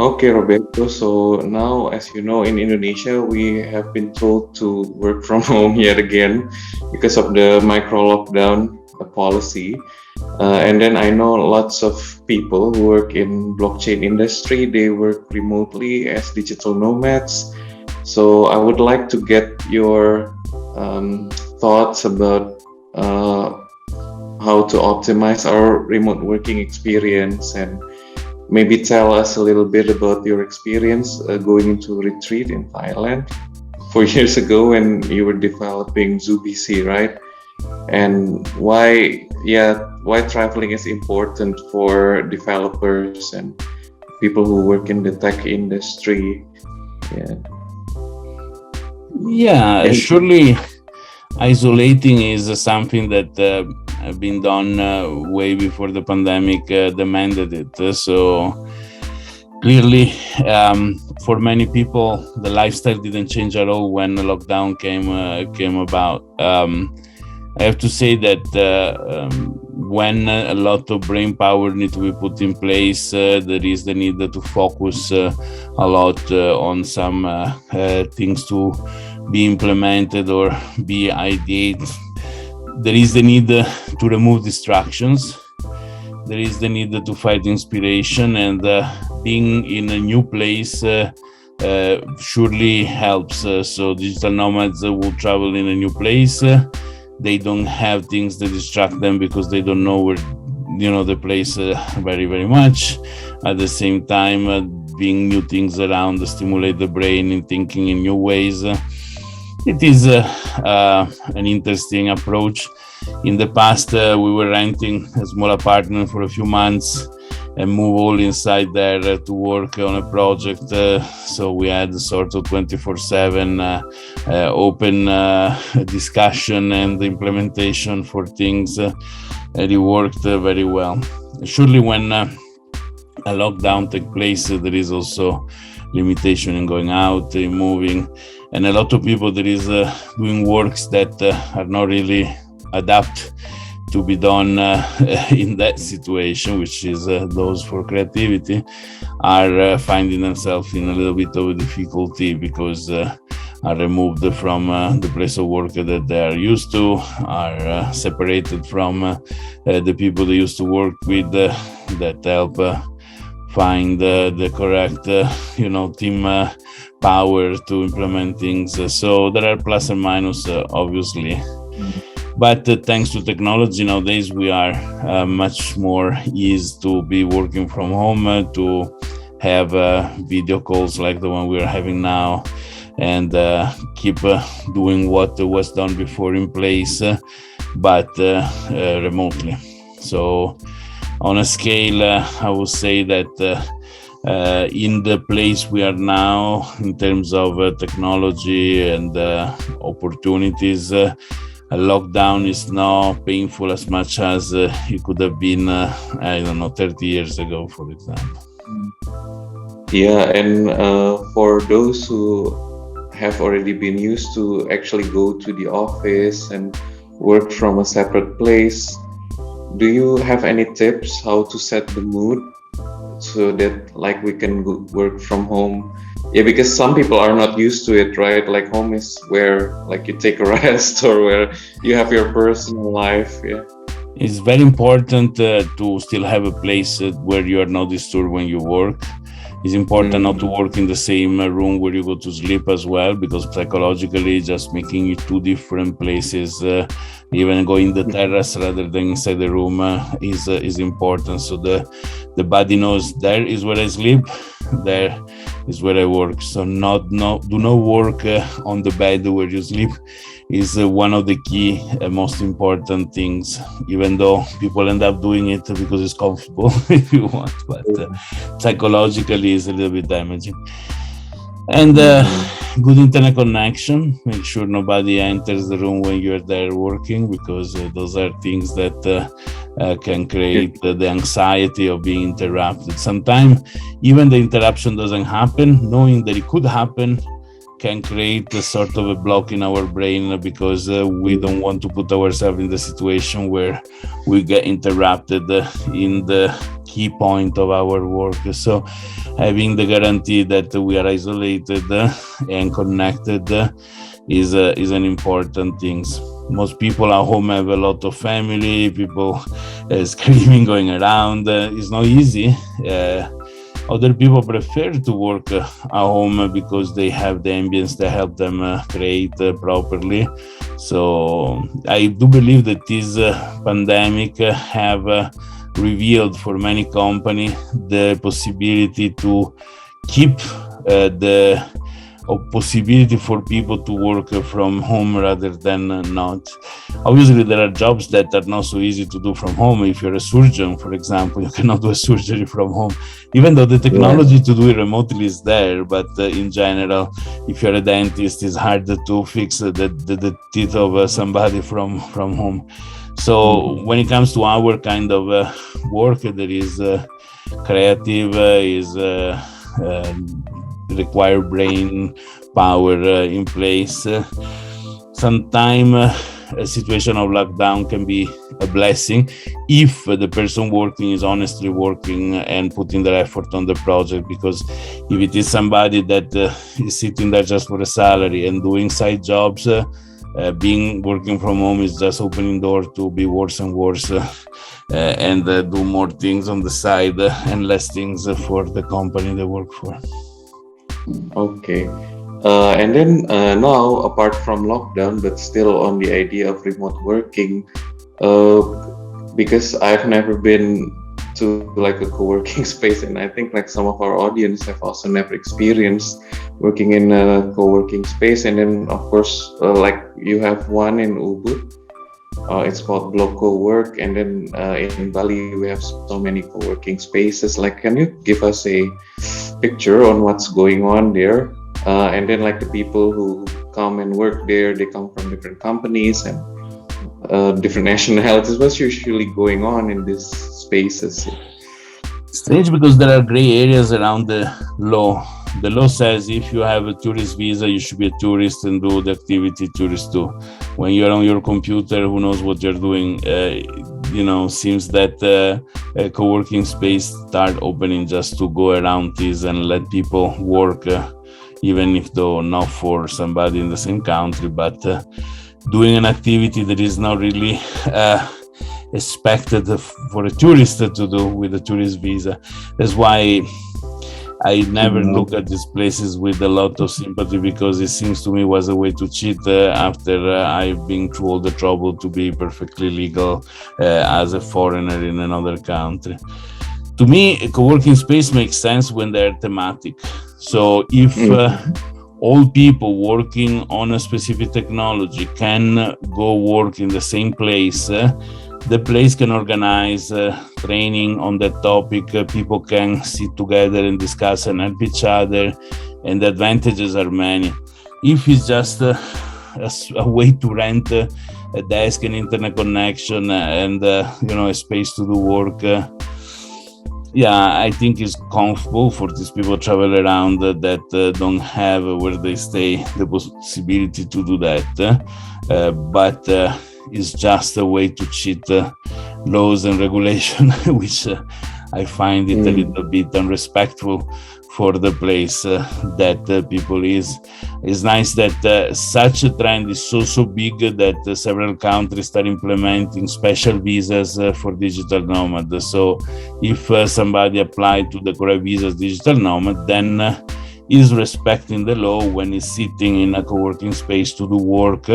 Okay, Roberto. So now, as you know, in Indonesia, we have been told to work from home yet again because of the micro lockdown policy. And then I know lots of people who work in blockchain industry. They work remotely as digital nomads. So I would like to get your thoughts about how to optimize our remote working experience, and maybe tell us a little bit about your experience going into a retreat in Thailand 4 years ago when you were developing DecBC, right? And why traveling is important for developers and people who work in the tech industry. Yeah. Yeah, And surely isolating is something that have been done way before the pandemic demanded it. So clearly, for many people, the lifestyle didn't change at all when the lockdown came about. I have to say that when a lot of brain power need to be put in place, there is the need to focus a lot on some things to be implemented or be ideated. There is the need to remove distractions. There is the need to find inspiration, and being in a new place surely helps. So digital nomads will travel in a new place. They don't have things that distract them because they don't know where, the place very, very much. At the same time, being new things around stimulate the brain in thinking in new ways. It is an interesting approach. In the past, we were renting a small apartment for a few months and move all inside there to work on a project. So we had sort of 24/7 open discussion and implementation for things. And it worked very well. Surely when a lockdown takes place, there is also limitation in going out, in moving. And a lot of people there is doing works that are not really adapt to be done in that situation, which is those for creativity, are finding themselves in a little bit of a difficulty because are removed from the place of work that they are used to, are separated from the people they used to work with that help find the correct, team power to implement things. So there are plus and minus, obviously. But thanks to technology nowadays, we are much more easy to be working from home, to have video calls like the one we are having now, and keep doing what was done before in place, but remotely. So on a scale, I would say that in the place we are now, in terms of technology and opportunities, a lockdown is not painful as much as it could have been, 30 years ago, for example. yeah, and for those who have already been used to actually go to the office and work from a separate place, do you have any tips how to set the mood so that like we can work from home? Yeah, because some people are not used to it, right? Like home is where like you take a rest or where you have your personal life. Yeah. It's very important to still have a place where you are not disturbed when you work. It's important not to work in the same room where you go to sleep as well, because psychologically just making it two different places, even going the terrace rather than inside the room is important. So the body knows there is where I sleep, there is where I work. So do not work on the bed where you sleep is one of the key most important things, even though people end up doing it because it's comfortable if you want, but psychologically it's a little bit damaging. And good internet connection. Make sure nobody enters the room when you're there working, because those are things that can create the anxiety of being interrupted. Sometimes even the interruption doesn't happen. Knowing that it could happen can create a sort of a block in our brain, because we don't want to put ourselves in the situation where we get interrupted in the key point of our work. So having the guarantee that we are isolated and connected is an important thing. Most people at home have a lot of family, people screaming, going around. It's not easy. Other people prefer to work at home because they have the ambience that help them create properly. So I do believe that this pandemic have revealed for many companies the possibility to keep the possibility for people to work from home rather than not. Obviously, there are jobs that are not so easy to do from home. If you're a surgeon, for example, you cannot do a surgery from home, even though the technology to do it remotely is there. But in general, if you're a dentist, it's harder to fix the teeth of somebody from home. So when it comes to our kind of work, there is creative, is require brain power in place. Sometimes a situation of lockdown can be a blessing if the person working is honestly working and putting their effort on the project, because if it is somebody that is sitting there just for a salary and doing side jobs, being working from home is just opening door to be worse and worse and do more things on the side and less things for the company they work for. Okay. And then now, apart from lockdown, but still on the idea of remote working, because I've never been to like a co-working space, and I think like some of our audience have also never experienced working in a co-working space. And then of course, like you have one in Ubud. It's called Block CoWork, and then in Bali we have so many co-working spaces. Like, can you give us a picture on what's going on there? And then like the people who come and work there, they come from different companies and different nationalities. What's usually going on in these spaces? Strange, because there are gray areas around the law. The law says if you have a tourist visa, you should be a tourist and do the activity tourists do. When you're on your computer, who knows what you're doing? Seems that a co-working space start opening just to go around this and let people work, even if though not for somebody in the same country, but doing an activity that is not really expected for a tourist to do with a tourist visa. That's why I never look at these places with a lot of sympathy, because it seems to me was a way to cheat after I've been through all the trouble to be perfectly legal as a foreigner in another country. To me, a co-working space makes sense when they're thematic. So if all people working on a specific technology can go work in the same place, the place can organize training on that topic. People can sit together and discuss and help each other, and the advantages are many. If it's just a way to rent a desk and internet connection and a space to do work, I think it's comfortable for these people travel around that don't have where they stay the possibility to do that. But it's just a way to cheat laws and regulation, which I find it a little bit unrespectful for the place that people is. It's nice that such a trend is so big that several countries start implementing special visas for digital nomad. So if somebody applied to the correct visa as digital nomad, then is respecting the law when he's sitting in a co-working space to do work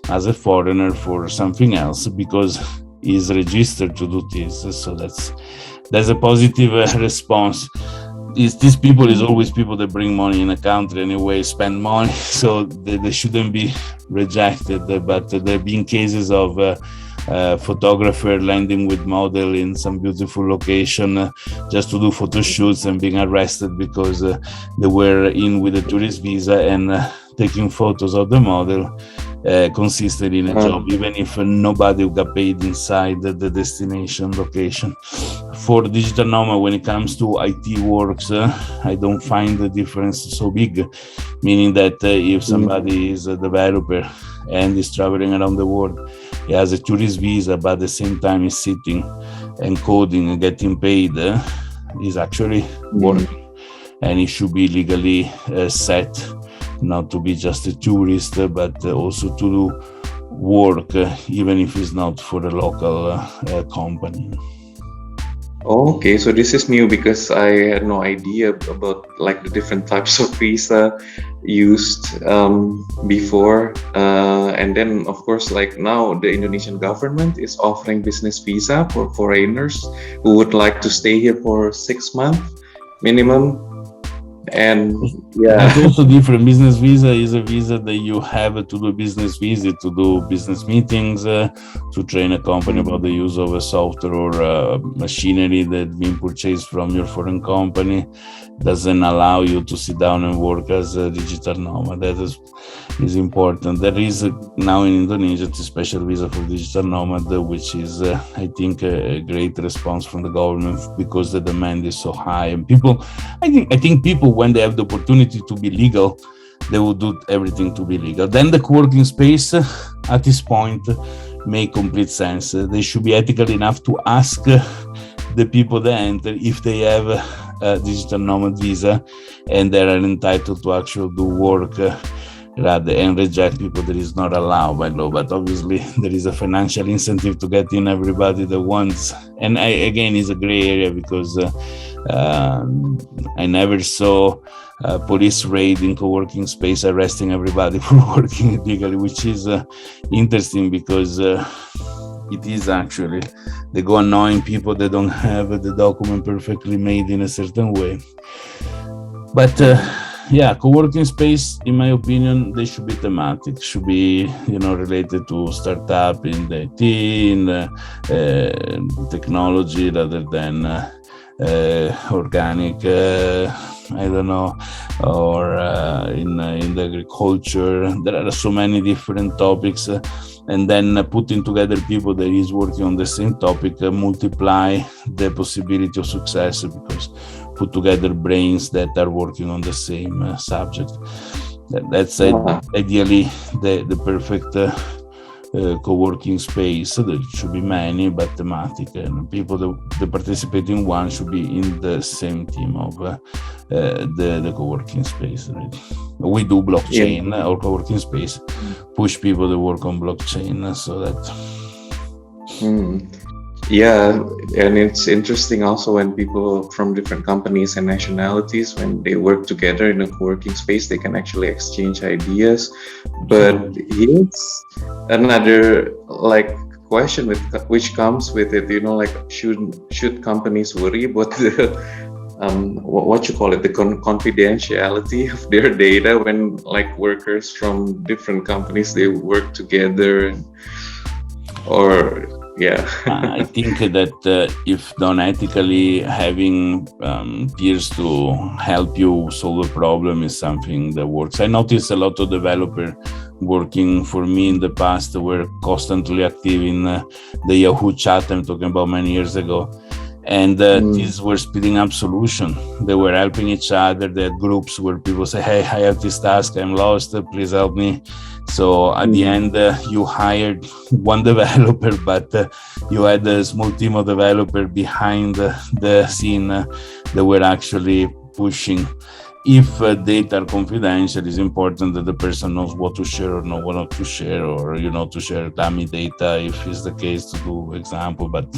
as a foreigner for something else, because he's registered to do this. So that's a positive response. These people is always people that bring money in a country anyway, spend money, so they shouldn't be rejected. But there have been cases of photographer landing with model in some beautiful location just to do photo shoots and being arrested because they were in with a tourist visa and taking photos of the model consisted in a job, even if nobody got paid inside the destination location. For digital nomad, when it comes to IT works, I don't find the difference so big, meaning that if somebody is a developer and is traveling around the world, he has a tourist visa, but at the same time is sitting and coding and getting paid, is actually working. and it should be legally set, not to be just a tourist, but also to do work, even if it's not for a local company. Okay, so this is new because I had no idea about like the different types of visa used before. And then, of course, like now the Indonesian government is offering business visa for foreigners who would like to stay here for 6 months minimum. And It's also different. Business visa is a visa that you have to do business visit, to do business meetings, to train a company about the use of a software or machinery that's been purchased from your foreign company. Doesn't allow you to sit down and work as a digital nomad. That is important. There is now in Indonesia a special visa for digital nomad, which is, I think, a great response from the government because the demand is so high. And people, I think people, when they have the opportunity to be legal, they will do everything to be legal. Then the co-working space at this point make complete sense. They should be ethical enough to ask the people that enter if they have a digital nomad visa and they are entitled to actually do work rather and reject people that is not allowed by law. But obviously there is a financial incentive to get in everybody that wants. And again, it's a gray area because I never saw a police raid in co-working space arresting everybody for working illegally, which is interesting because it is actually, they go annoying people that don't have the document perfectly made in a certain way. But co-working space, in my opinion, they should be thematic, should be, related to startup in the IT, in technology rather than organic, I don't know, or in the agriculture. There are so many different topics, and then putting together people that is working on the same topic multiply the possibility of success because put together brains that are working on the same subject. That's ideally the perfect co-working space. There should be many, but thematic, and people that participate in one should be in the same team of the co-working space. Right? We do blockchain or co-working space, push people to work on blockchain, so that. Yeah, and it's interesting also when people from different companies and nationalities, when they work together in a co-working space, they can actually exchange ideas. But here's another question which comes with it, should companies worry about the what you call it, the confidentiality of their data when workers from different companies, they work together, I think that if done ethically, having peers to help you solve a problem is something that works. I noticed a lot of developers working for me in the past were constantly active in the Yahoo chat. I'm talking about many years ago. And these were speeding up solution. They were helping each other. They had groups where people say, hey, I have this task, I'm lost, please help me. So at the end, you hired one developer, but you had a small team of developers behind the scene that were actually pushing. If data are confidential, it's important that the person knows what to share or not what to share, or to share dummy data if it's the case, to do example. But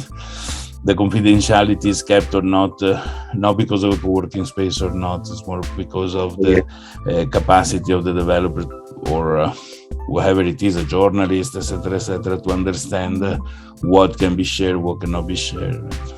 the confidentiality is kept or not because of a co-working space or not. It's more because of the capacity of the developer or whoever it is, a journalist, etc., to understand what can be shared, what cannot be shared. Right?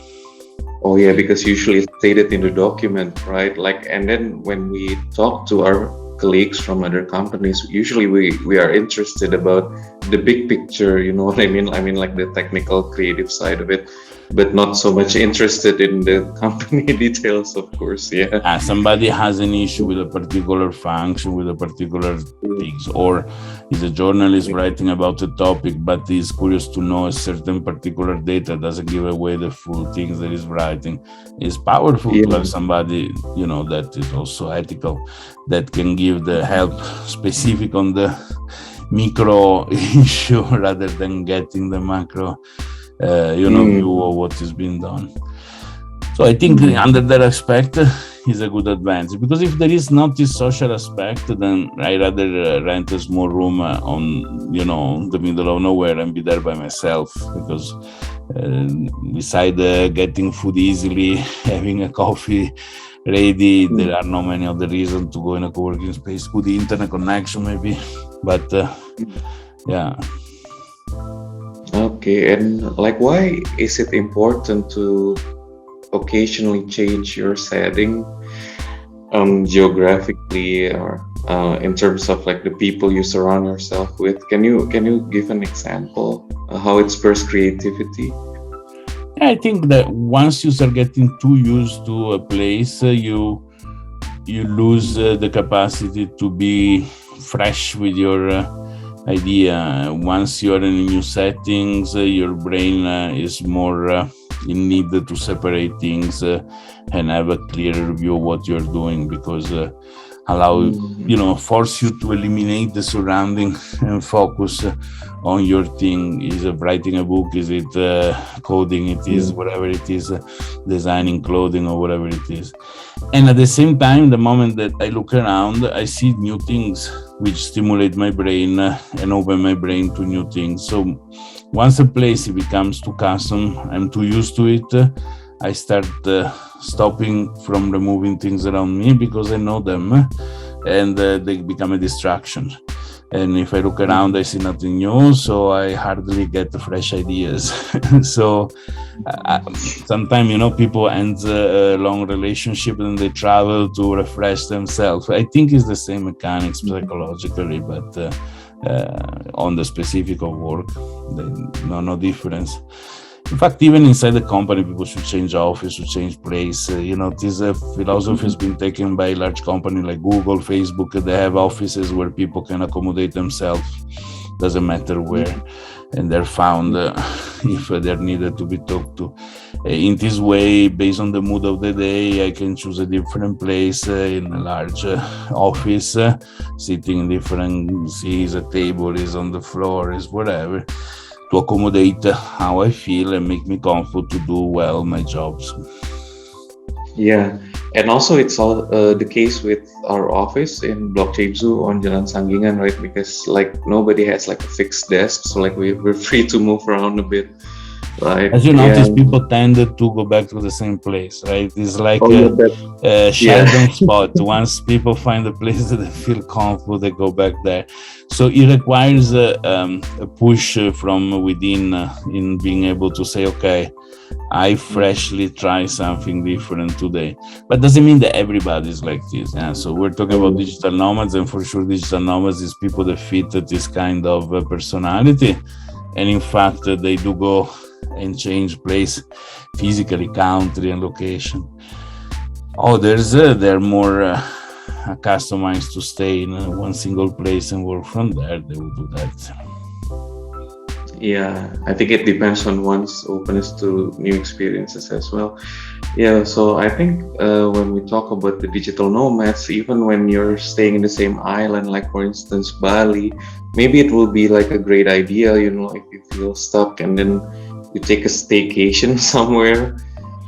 Oh yeah, because usually it's stated in the document, right? And then when we talk to our colleagues from other companies, usually we are interested about the big picture, you know what I mean? I mean the technical creative side of it, but not so much interested in the company details, of course. Somebody has an issue with a particular function, with a particular things, or is a journalist writing about a topic but is curious to know a certain particular data, doesn't give away the full things that is writing. It's powerful to have somebody that is also ethical, that can give the help specific on the micro issue rather than getting the macro view of what is being done. So I think under that aspect, is a good advantage, because if there is not this social aspect, then I rather rent a small room on the middle of nowhere and be there by myself, because beside getting food easily, having a coffee ready, there are not many other reasons to go in a co-working space. Good internet connection maybe, but yeah. Okay, and like, why is it important to occasionally change your setting, geographically, or in terms of like the people you surround yourself with? Can you give an example how it spurs creativity? I think that once you start getting too used to a place, you lose the capacity to be fresh with your idea. Once you are in new settings, your brain is more in need to separate things and have a clearer view of what you're doing, because force you to eliminate the surrounding and focus on your thing. Is it writing a book? Is it coding? It is whatever it is, designing clothing or whatever it is. And at the same time, the moment that I look around, I see new things which stimulate my brain and open my brain to new things. So once a place becomes too custom, I'm too used to it, I start stopping from removing things around me, because I know them and they become a distraction. And if I look around, I see nothing new, so I hardly get fresh ideas. So sometimes, people end a long relationship and they travel to refresh themselves. I think it's the same mechanics psychologically, but on the specific of work, no difference. In fact, even inside the company, people should change office, should change place. This philosophy has been taken by a large company like Google, Facebook. They have offices where people can accommodate themselves, doesn't matter where, and they're found if they're needed to be talked to. In this way, based on the mood of the day, I can choose a different place in a large office, sitting in different seats, a table is on the floor, is whatever, to accommodate how I feel and make me comfortable to do well my jobs. Yeah, and also it's all the case with our office in Block on Jalan Sanggingan, right? Because like nobody has like a fixed desk, so like we're free to move around a bit. Right. As you notice, people tended to go back to the same place, right? It's like a Sheldon spot. Once people find a place that they feel comfortable, they go back there. So it requires a push from within in being able to say, okay, I freshly try something different today. But doesn't mean that everybody's like this. Yeah? So we're talking about digital nomads, and for sure digital nomads is people that fit this kind of personality. And in fact, they do go and change place physically, country and location. Others, they're more customized to stay in one single place and work from there. They will do that. Yeah, I think it depends on one's openness to new experiences as well. Yeah, so I think when we talk about the digital nomads, even when you're staying in the same island, like for instance Bali, maybe it will be like a great idea, if you feel stuck and then you take a staycation somewhere,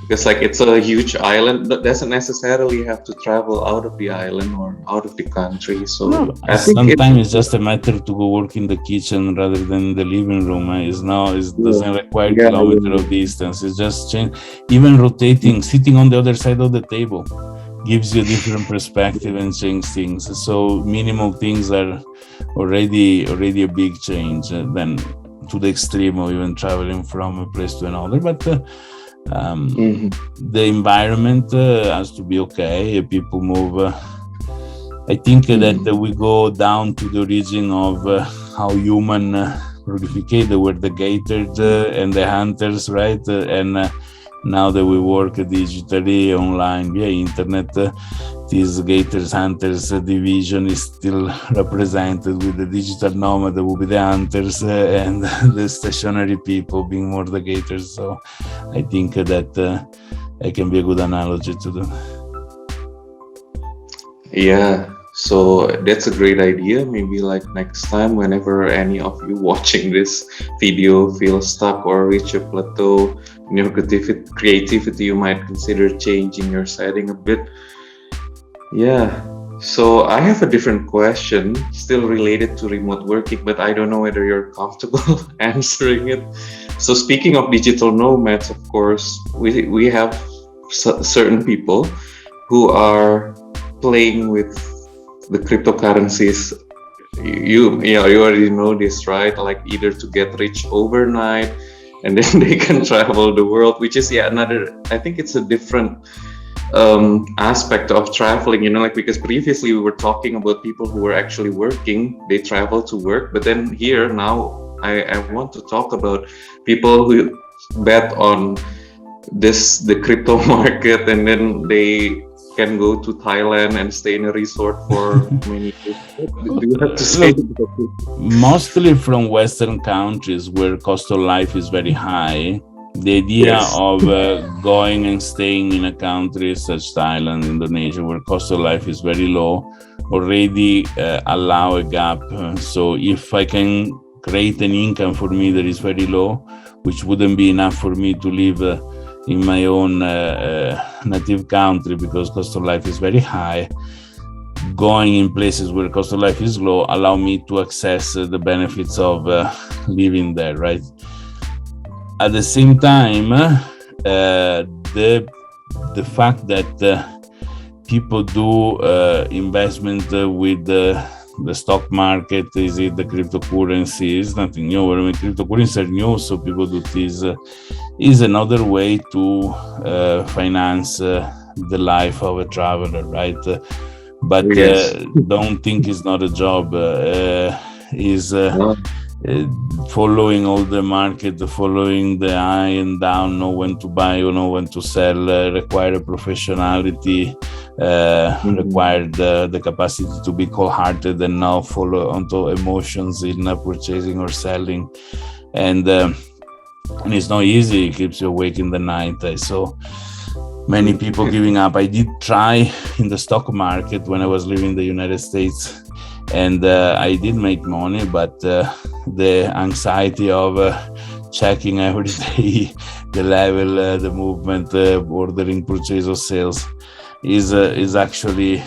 because like it's a huge island that doesn't necessarily have to travel out of the island or out of the country. So I think sometimes it's just a matter to go work in the kitchen rather than the living room. It doesn't require kilometer of distance. It's just change. Even rotating, sitting on the other side of the table gives you a different perspective and change things. So minimal things are already a big change than to the extreme of even traveling from a place to another. But the environment has to be okay. People move. I think that we go down to the origin of how human prolificate. They were the gators and the hunters, right? And now that we work digitally online via internet, this gators hunters division is still represented with the digital nomad that will be the hunters and the stationary people being more the gators. So I think that it can be a good analogy to do. Yeah, so that's a great idea. Maybe like next time, whenever any of you watching this video feel stuck or reach a plateau in your creativity, you might consider changing your setting a bit. Yeah. So I have a different question, still related to remote working, but I don't know whether you're comfortable answering it. So speaking of digital nomads, of course, we have certain people who are playing with the cryptocurrencies. You already know this, right? Like either to get rich overnight, and then they can travel the world, which is another. I think it's a different aspect of traveling, like because previously we were talking about people who were actually working, they travel to work, but then here now I want to talk about people who bet on the crypto market, and then they can go to Thailand and stay in a resort for many years. What do you have to say? Mostly from Western countries where cost of life is very high, the idea Yes. of going and staying in a country such Thailand, Indonesia, where cost of life is very low, already allow a gap. So if I can create an income for me that is very low, which wouldn't be enough for me to live in my own native country because cost of life is very high, going in places where cost of life is low allow me to access the benefits of living there, right? At the same time, the fact that people do investment with the stock market, is it the cryptocurrency, is nothing new. I mean, cryptocurrency are new, so people do this. Is another way to finance the life of a traveler, right? But Yes. don't think it's not a job. Is No. following all the market, following the eye and down, know when to buy or know when to sell, require a professionality, require the capacity to be cold-hearted and not follow onto emotions in purchasing or selling. And it's not easy. It keeps you awake in the night. I saw many people giving up. I did try in the stock market when I was living in the United States, and I did make money, but the anxiety of checking every day the level, the movement, ordering purchase or sales is actually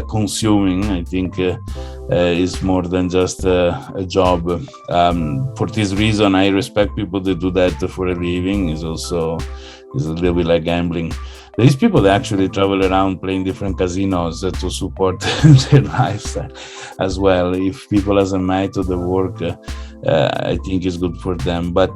consuming. I think is more than just a job. For this reason, I respect people that do that for a living. Is a little bit like gambling. There's people that actually travel around playing different casinos to support their lifestyle as well. If people as a method of work, I think is good for them. But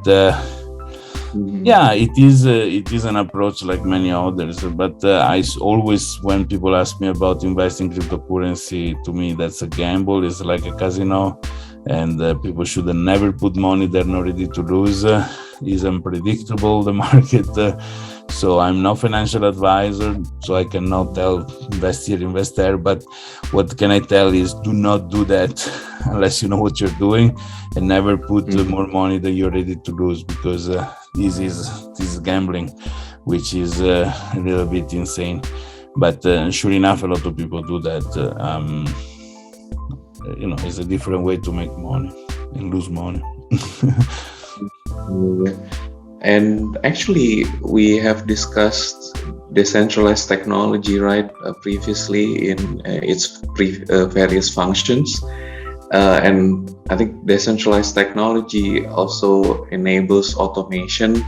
yeah, it is an approach like many others. But I always, when people ask me about investing in cryptocurrency, to me that's a gamble. It's like a casino, and people should never put money they're not ready to lose. Is unpredictable, the market. So I'm not financial advisor, so I cannot tell invest here, invest there. But what can I tell is do not do that unless you know what you're doing, and never put more money than you're ready to lose, because this is gambling, which is a little bit insane. But sure enough, a lot of people do that. It's a different way to make money and lose money. And actually, we have discussed decentralized technology, right, previously in its various functions. And I think decentralized technology also enables automation.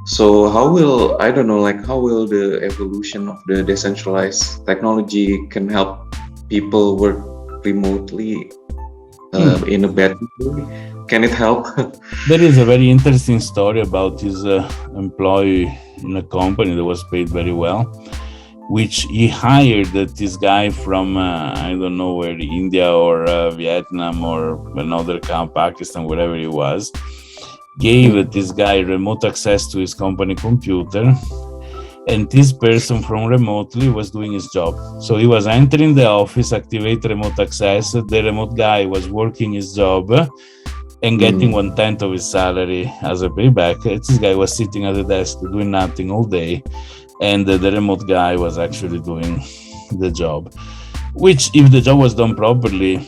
So how will the evolution of the decentralized technology can help people work remotely in a better way? Can it help? There is a very interesting story about his employee in a company that was paid very well, which he hired this guy from, I don't know where, India or Vietnam or another country, Pakistan, wherever he was, gave this guy remote access to his company computer. And this person from remotely was doing his job. So he was entering the office, activate remote access. The remote guy was working his job and getting 1/10 of his salary as a payback. This guy was sitting at the desk doing nothing all day, and the remote guy was actually doing the job. Which, if the job was done properly,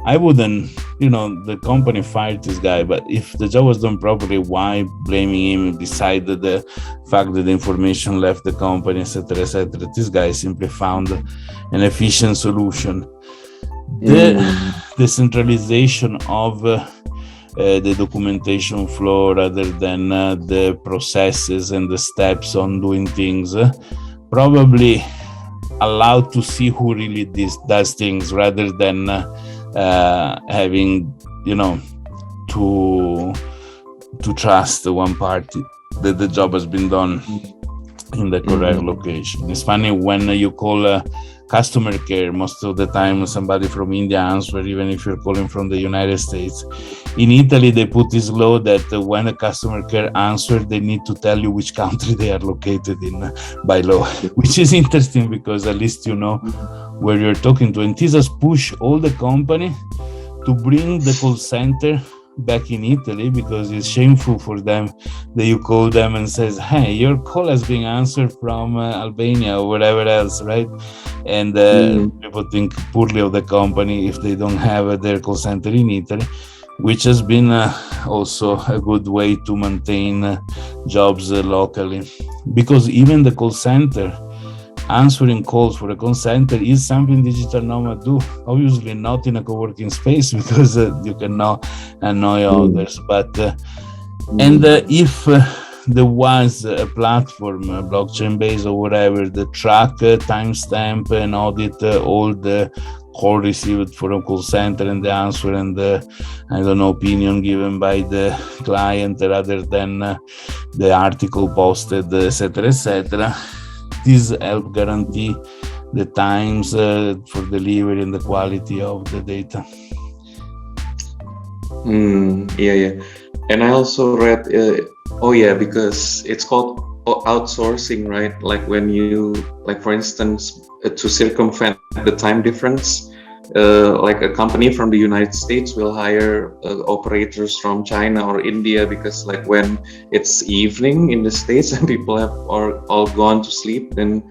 I wouldn't the company fired this guy, but if the job was done properly, why blaming him beside the fact that the information left the company, etc., etc.? This guy simply found an efficient solution. The decentralization of the documentation flow rather than the processes and the steps on doing things probably allowed to see who really does things rather than having to trust the one party that the job has been done in the correct location. It's funny when you call customer care, most of the time somebody from India answers, even if you're calling from the United States. In Italy, they put this law that when a customer care answers, they need to tell you which country they are located in by law, which is interesting because at least you know where you're talking to. And this has pushed all the company to bring the call center back in Italy, because it's shameful for them that you call them and says, hey, your call has been answered from Albania or whatever else, right? And people think poorly of the company if they don't have their call center in Italy, which has been also a good way to maintain jobs locally. Because even the call center, answering calls for a call center is something digital nomad do. Obviously not in a co-working space because you cannot annoy others. But and if there was a platform, blockchain based or whatever, the track, timestamp and audit all the call received for a call center and the answer and the opinion given by the client rather than the article posted, etc., etc. This help guarantee the times for delivery and the quality of the data. Yeah. And I also read, because it's called outsourcing, right? Like when you, like for instance, to circumvent the time difference, like a company from the United States will hire operators from China or India, because like when it's evening in the States and people are all gone to sleep, then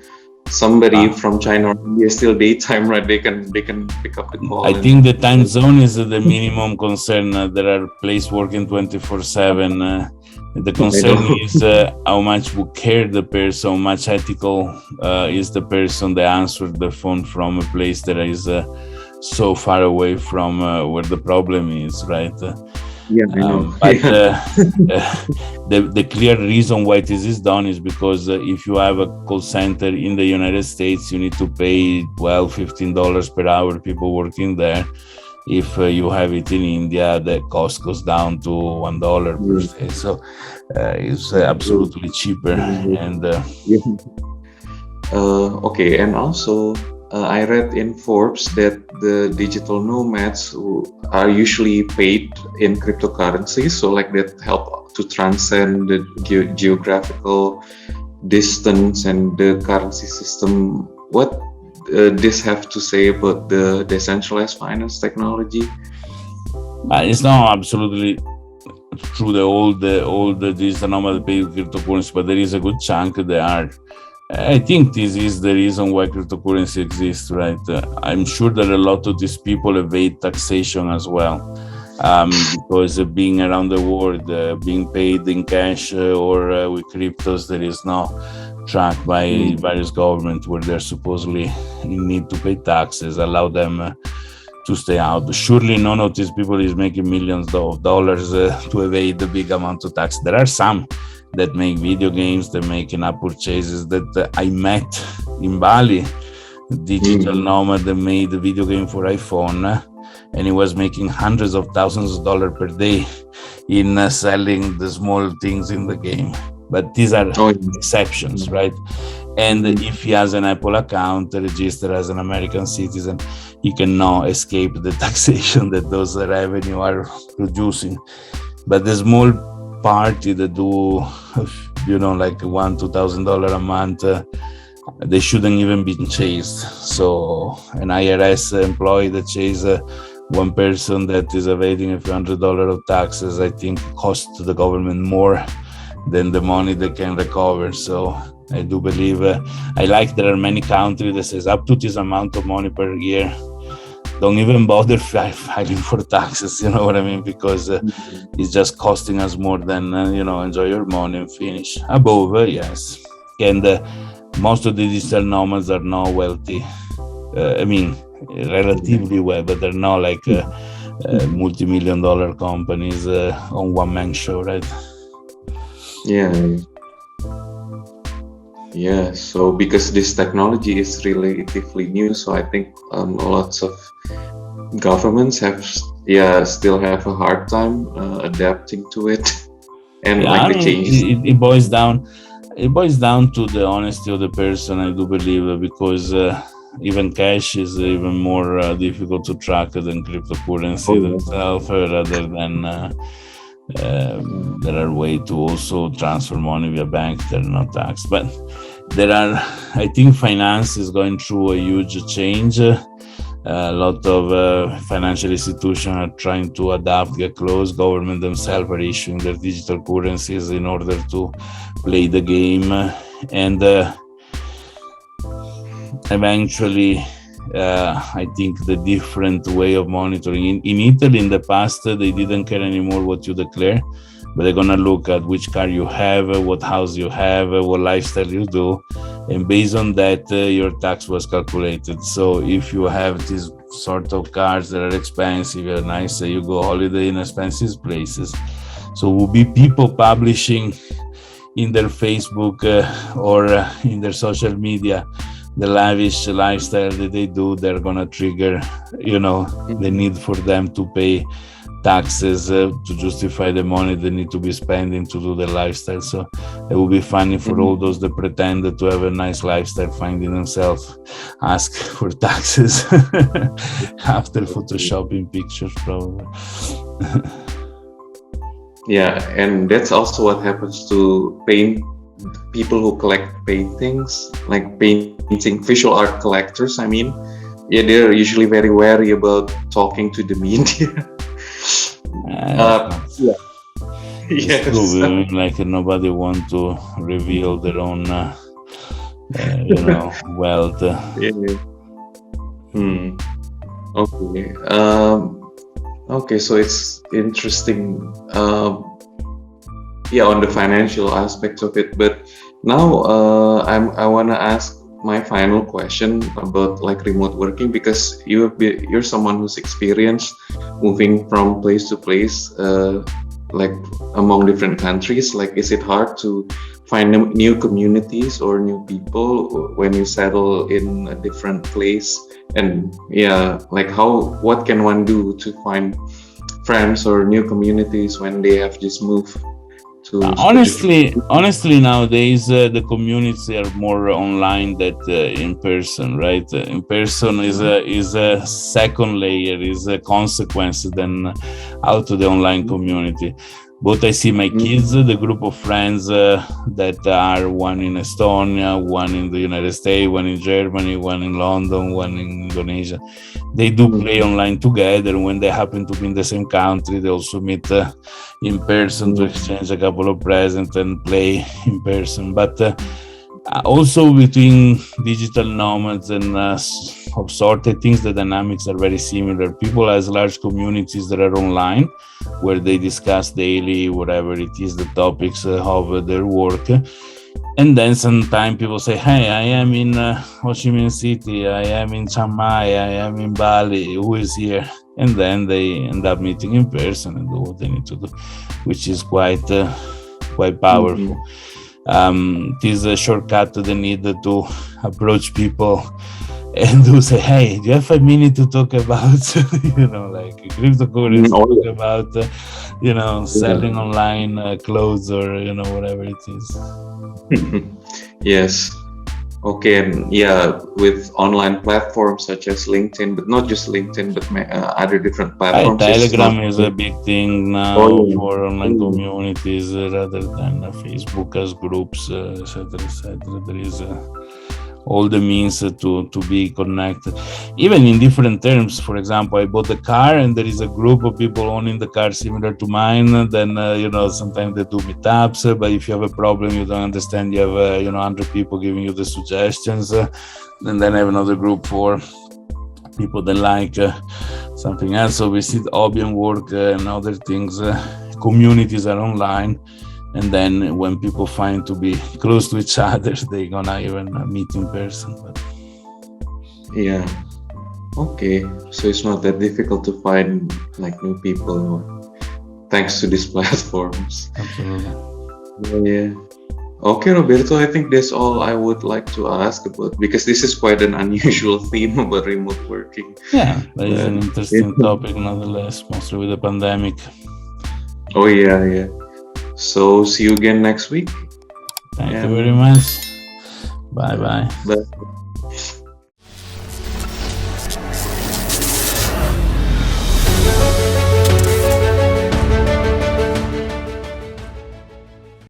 somebody from China or India is still daytime, right? They can pick up the call. I think the time zone is the minimum concern. There are places working 24/7. The concern is how much would care the person, how much ethical is the person that answered the phone from a place that is so far away from where the problem is, right? Yeah, I know. But the clear reason why this is done is because if you have a call center in the United States, you need to pay $12-15 per hour, people working there. If you have it in India, the cost goes down to $1 per day. So it's absolutely cheaper. And okay, and also I read in Forbes that the digital nomads who are usually paid in cryptocurrencies, so like that help to transcend the geographical distance and the currency system. What this have to say about the decentralized finance technology? It's not absolutely true that all the digital nomad pay cryptocurrency, but there is a good chunk that are. I think this is the reason why cryptocurrency exists, right? I'm sure that a lot of these people evade taxation as well, because being around the world, being paid in cash or with cryptos, there is no track by various governments where they're supposedly in need to pay taxes, allow them to stay out. Surely none of these people is making millions of dollars to evade the big amount of tax. There are some that make video games, that make in-app purchases that I met in Bali, digital nomad that made a video game for iPhone, and he was making hundreds of thousands of dollars per day in selling the small things in the game. But these are exceptions, right? And if he has an Apple account registered as an American citizen, he cannot escape the taxation that those revenue are producing. But the small party that do, like $1,000-$2,000 a month, they shouldn't even be chased. So an IRS employee that chases one person that is evading a few $100 of taxes, I think costs the government more than the money they can recover. So I do believe, I like there are many countries that says up to this amount of money per year don't even bother filing for taxes, you know what I mean? Because it's just costing us more than, enjoy your money and finish. Above, yes. And most of the digital nomads are not wealthy. Relatively well, but they're not like multi-million-dollar companies on one-man show, right? Yeah. Yeah, so because this technology is relatively new, so I think lots of governments still have a hard time adapting to it, and the changes. It boils down to the honesty of the person, I do believe, because even cash is even more difficult to track than cryptocurrency themselves, rather than there are ways to also transfer money via bank that are not taxed. But I think finance is going through a huge change. A lot of financial institutions are trying to adapt, get close. Government themselves are issuing their digital currencies in order to play the game. And eventually, I think the different way of monitoring in Italy in the past, they didn't care anymore what you declare, but they're gonna look at which car you have, what house you have, what lifestyle you do, and based on that, your tax was calculated. So if you have these sort of cars that are expensive, you're nice, you go holiday in expensive places. So will be people publishing in their Facebook or in their social media the lavish lifestyle that they do. They're gonna trigger, the need for them to pay taxes to justify the money they need to be spending to do the lifestyle. So it will be funny for all those that pretend to have a nice lifestyle, finding themselves ask for taxes after photoshopping pictures, probably. Yeah, and that's also what happens to people who collect paintings, like painting visual art collectors. I mean, they're usually very wary about talking to the media. Yes. True. Like nobody want to reveal their own, wealth. Okay. Okay. So it's interesting. On the financial aspects of it. But now I want to ask my final question about remote working, because you're someone who's experienced moving from place to place, among different countries. Is it hard to find new communities or new people when you settle in a different place? And what can one do to find friends or new communities when they have just moved? Honestly, nowadays the communities are more online than in person, right? In person is a second layer, is a consequence then out of the online community. But I see my kids, the group of friends that are one in Estonia, one in the United States, one in Germany, one in London, one in Indonesia. They do play online together. When they happen to be in the same country, they also meet in person to exchange a couple of presents and play in person. But also between digital nomads and of sort, I think the dynamics are very similar. People has large communities that are online, where they discuss daily, whatever it is, the topics of their work. And then sometimes people say, hey, I am in Ho Chi Minh City, I am in Chiang Mai, I am in Bali, who is here? And then they end up meeting in person and do what they need to do, which is quite powerful. It is a shortcut to the need to approach people and do say, hey, do you have 5 minutes to talk about, cryptocurrency, talk about, selling online clothes or, whatever it is. Yes. Okay. And with online platforms such as LinkedIn, but not just LinkedIn, but other different platforms. Telegram is a big thing now for online communities rather than Facebook as groups, etc., etc. There is all the means to be connected, even in different terms. For example, I bought a car and there is a group of people owning the car similar to mine. Then sometimes they do meetups, but if you have a problem you don't understand, you have 100 people giving you the suggestions, and then I have another group for people that like something else. Obviously, the hobby and work and other things, communities are online. And then when people find to be close to each other, they're gonna even meet in person. But... Yeah. Okay. So it's not that difficult to find like new people thanks to these platforms. Absolutely. Yeah. Okay, Roberto, I think that's all I would like to ask about, because this is quite an unusual theme about remote working. Yeah, that is an interesting topic nonetheless, mostly with the pandemic. Oh, yeah. So see you again next week. Thank you very much. Bye-bye. Bye.